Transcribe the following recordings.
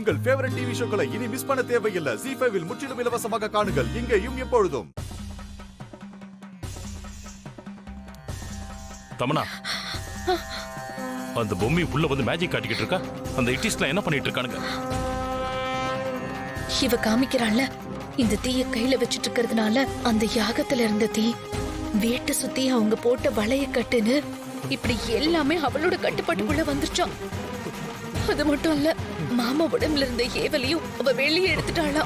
உங்கள் favourite TV ஷோக்களை இனி miss பண்ண தேவையில்லை. ZEE5 இல் முற்றிலும் இலவசமாக காணுங்கள். இங்கேயும் எப்பொழுதும். தமனா, அந்த பொம்மி உள்ள வந்து மேஜிக் காட்டிக்கிட்டு இருக்கா. அந்த இட்டிஸ்லாம் என்ன பண்ணிட்டு இருக்கானுங்க? இவ காமிக்கிறாள்ல, இந்த தீய கையில வச்சிட்டு இருக்கிறதுனால அந்த யாகத்துல இருந்த தீ வீட்டை சுத்தி அவங்க போட்ட வளைய கட்டுன்னு இப்படி எல்லாமே அவளோட கட்டுப்பாட்டுக்குள்ள வந்துருச்சான். அது மட்டும் இல்ல, மாமா உடம்புல இருந்த ஏவலையும் அவ வெளியே எடுத்துட்டாளா.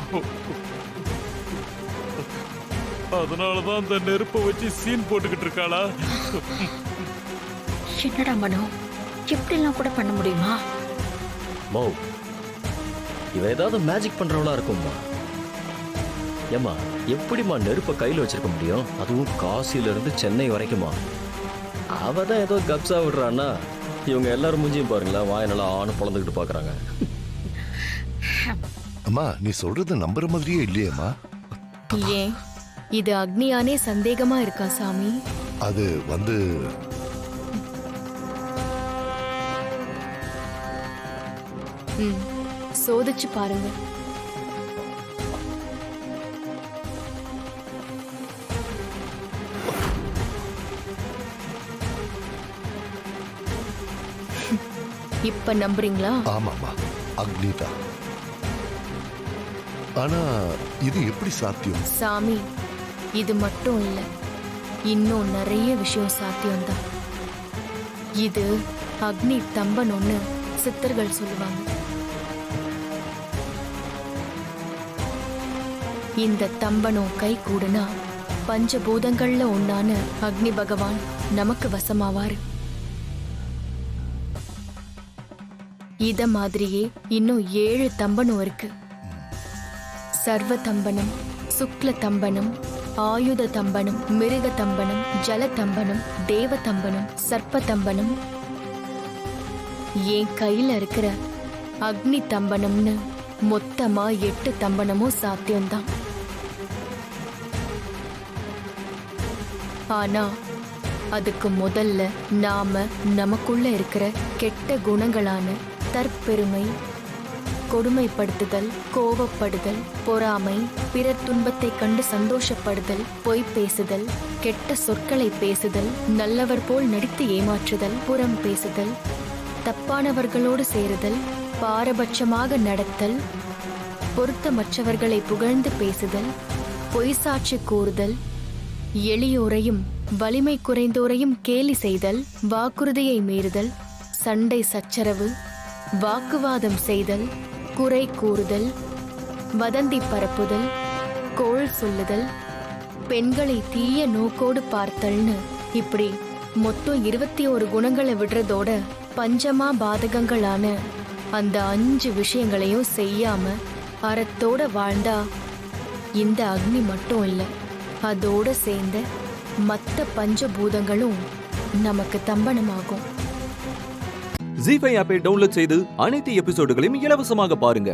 அதனாலதான் அந்த நெருப்பை வச்சு சீன் போட்டுக்கிட்டு இருக்காளா? என்னடா மனோ, எப்படிலாம் கூட பண்ண முடியுமா? மோ, இவ ஏதாவது மேஜிக் பண்றவளா இருக்கும்மா. ஏமா, எப்படிமா நெருப்ப கையில வச்சிருக்க முடியும்? அதுவும் காசில இருந்து சென்னை வரைக்குமா? அவதான் ஏதோ கப்ஸா விடுறான்னா, இவங்க எல்லாரும் மூஞ்சியும் பாருங்களா, வாயனால ஆணு பொழந்துக்கிட்டு பாக்குறாங்க. அம்மா, நீ சொல்றது நம்புற மாதிரியே இல்லையேம்மா. ஏன் இது அக்னியானே சந்தேகமா இருக்கா சாமி? அது சோதிச்சு பாருங்க. இப்ப நம்புறீங்களா? ஆமாமா, அக்னிதா. ஆனா இது எப்படி சாத்தியம்? சாமி, இது மட்டும் இல்ல, இன்னும் நிறைய விஷயம் சாத்தியம்தான். இது அக்னி தம்பனொன்னு சித்தர்கள் சொல்லுவாங்க. இந்த தம்பனம் கை கூடுனா பஞ்சபூதங்கள்ல ஒன்னான அக்னி பகவான் நமக்கு வசமாவாரு. இத மாதிரியே இன்னும் 7 தம்பனம் இருக்கு. சர்வ தம்பனம், சுக்ல தம்பனம், ஆயுத தம்பனம், மிருக தம்பனம், ஜல தம்பனம், தேவ தம்பனம், சர்ப்ப தம்பனம். என் கையில இருக்கிற அக்னி தம்பனம்னு மொத்தமா 8 தம்பனமும் சாத்தியம்தான். ஆனா அதுக்கு முதல்ல நாம நமக்குள்ள இருக்கிற கெட்ட குணங்களான தற்பெருமை, கொடுமைப்படுத்துதல், கோபப்படுதல், பொறாமை, பிறர் துன்பத்தை கண்டு சந்தோஷப்படுதல், பொய் பேசுதல், கெட்ட சொற்களை பேசுதல், நல்லவர் போல் நடித்து ஏமாற்றுதல், புறம் பேசுதல், தப்பானவர்களோடு சேருதல், பாரபட்சமாக நடத்தல், பொருத்தமற்றவர்களை புகழ்ந்து பேசுதல், பொய் சாட்சி கூறுதல், எளியோரையும் வலிமை குறைந்தோரையும் கேலி செய்தல், வாக்குறுதியை மீறுதல், சண்டை சச்சரவு, வாக்குவாதம் செய்தல், குறை கூறுதல், வதந்தி பரப்புதல், கோள் சொல்லுதல், பெண்களை தீய நோக்கோடு பார்த்தல்னு இப்படி மொத்தம் 21 குணங்களை விடுறதோட பஞ்சமா பாதகங்களான அந்த 5 விஷயங்களையும் செய்யாம அறத்தோட வாழ்ந்தா இந்த அக்னி மட்டும் இல்ல, அதோட சேர்ந்த மற்ற பஞ்சபூதங்களும் நமக்கு தம்பனமாகும். ZEE5 ஆப்பை டவுன்லோட் செய்து அனைத்து எபிசோடுகளையும் இலவசமாக பாருங்க.